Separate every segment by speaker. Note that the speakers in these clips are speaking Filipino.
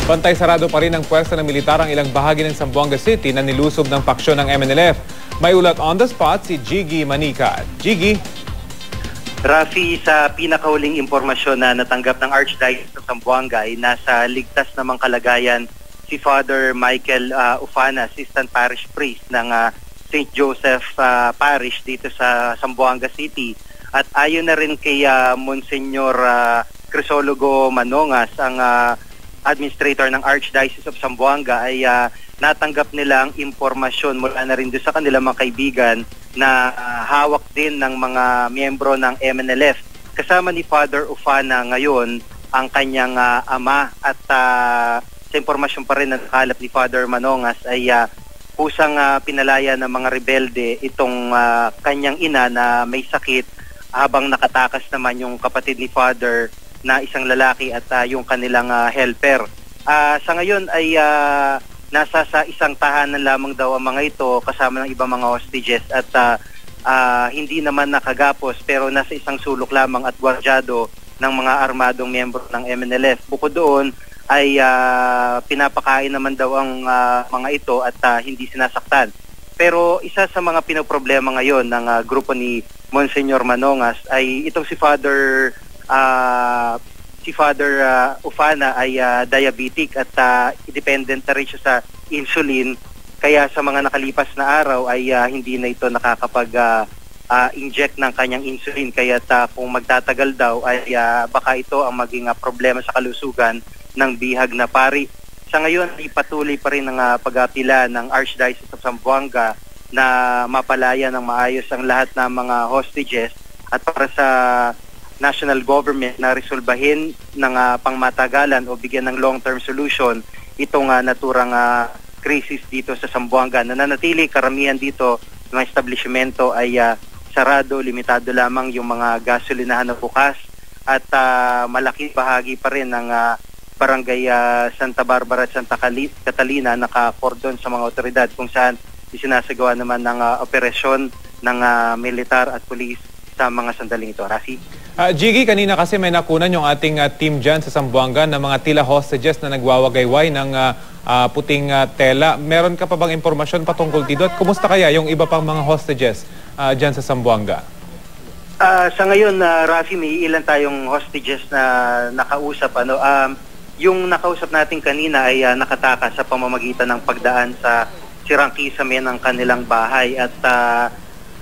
Speaker 1: Bantay sarado pa rin ang puwersa ng militar ang ilang bahagi ng Zamboanga City na nilusob ng paksyon ng MNLF. May ulat on the spot si Jiggy Manica. Jiggy?
Speaker 2: Rafi, sa pinakahuling impormasyon na natanggap ng Archdiocese ng Zamboanga ay nasa ligtas namang kalagayan si Father Michael Ufana, Assistant Parish Priest ng St. Joseph Parish dito sa Zamboanga City. At ayon na rin kay Monsignor Crisologo Manongas, ang administrator ng Archdiocese of Zamboanga, ay natanggap nila ang impormasyon mula na rin doon sa kanilang mga kaibigan na hawak din ng mga miyembro ng MNLF. Kasama ni Father Ufana ngayon ang kanyang ama, at sa impormasyon pa rin na nakalap ni Father Manongas ay pusang pinalaya ng mga rebelde itong kanyang ina na may sakit, habang nakatakas naman yung kapatid ni Father na isang lalaki at yung kanilang helper. Sa ngayon ay nasa sa isang tahanan lamang daw ang mga ito kasama ng ibang mga hostages, at hindi naman nakagapos, pero nasa isang sulok lamang at gwardyado ng mga armadong miyembro ng MNLF. Bukod doon ay pinapakain naman daw ang mga ito at hindi sinasaktan. Pero isa sa mga pinoproblema ngayon ng grupo ni Monsignor Manongas ay itong si Father Ufana ay diabetic at dependent na rin siya sa insulin, kaya sa mga nakalipas na araw ay hindi na ito nakakapag-inject ng kanyang insulin, kaya kung magtatagal daw ay baka ito ang maging problema sa kalusugan ng bihag na pari. Sa ngayon ay patuloy pa rin ang pag-apila ng Archdiocese of Zamboanga na mapalaya ng maayos ang lahat ng mga hostages, at para sa national government na resolbahin ng pangmatagalan o bigyan ng long-term solution itong naturang krisis dito sa Zamboanga. Nananatili karamihan dito ng establishmento ay sarado, limitado lamang yung mga gasolinahan na bukas, at malaki bahagi pa rin ng barangay Santa Barbara at Santa Catalina naka-cordon sa mga otoridad, kung saan isinasagawa naman ng operasyon ng militar at pulis sa mga sandaling ito. Rafi?
Speaker 1: Jiggy, kanina kasi may nakunan yung ating team dyan sa Zamboanga ng mga tila hostages na nagwawagayway ng puting tela. Meron ka pa bang impormasyon patungkol dito? At kumusta kaya yung iba pang mga hostages dyan sa Zamboanga?
Speaker 2: Sa ngayon, Rafi, may ilan tayong hostages na nakausap. Yung nakausap natin kanina ay nakatakas sa pamamagitan ng pagdaan sa sirang kisame ng kanilang bahay, at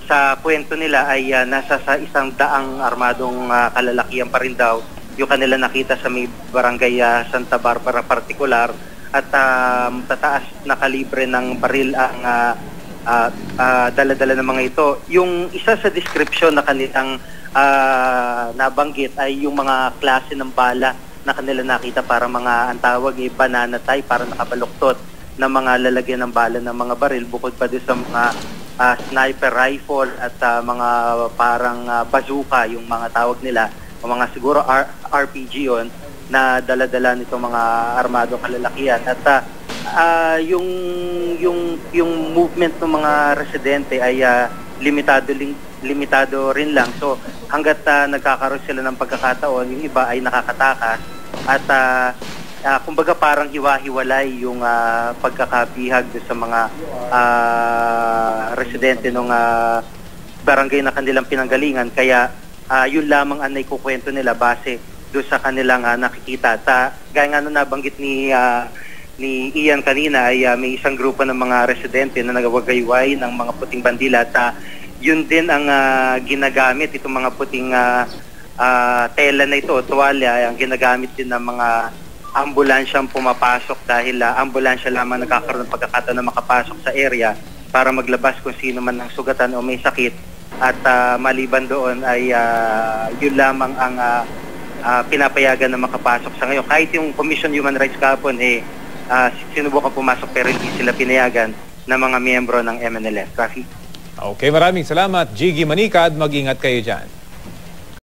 Speaker 2: sa kwento nila ay nasa sa 100 armadong kalalakihan pa rin daw yung kanila nakita sa may barangay Santa Barbara partikular, at tataas na kalibre ng baril ang dala-dala ng mga ito. Yung isa sa description na kanilang nabanggit ay yung mga klase ng bala na kanila nakita, para mga ang tawag ay banana tie, para nakabaluktot na mga lalagyan ng bala ng mga baril, bukod pa din sa mga sniper rifle at mga parang bazooka, yung mga tawag nila, o mga siguro RPG yon, na dala-dala nito mga armadong kalalakihan. At yung movement ng mga residente ay limitado rin lang. So hanggat nagkakaroon sila ng pagkakataon, yung iba ay nakakatakas, at kumbaga parang hiwa-hiwalay yung pagkakabihag sa mga residente ng barangay na kanilang pinanggalingan. Kaya yun lamang ang naikukwento nila base doon sa kanilang nakikita. Gaya nga nabanggit ni Ian kanina, ay may isang grupo ng mga residente na nagwagayway ng mga puting bandila, at yun din ang ginagamit, itong mga puting tela na ito, tuwalya, ang ginagamit din ng mga ambulansyang pumapasok, dahil ambulansya lamang nagkakaroon ng pagkakataon na makapasok sa area para maglabas kung sino man ang sugatan o may sakit. At maliban doon ay yun lamang ang pinapayagan na makapasok sa ngayon. Kahit yung Commission Human Rights kahapon sinubukan pumasok, pero hindi sila pinayagan ng mga miyembro ng MNLF. Rafi?
Speaker 1: Okay, maraming salamat, Jiggy Manica, at mag-ingat kayo dyan.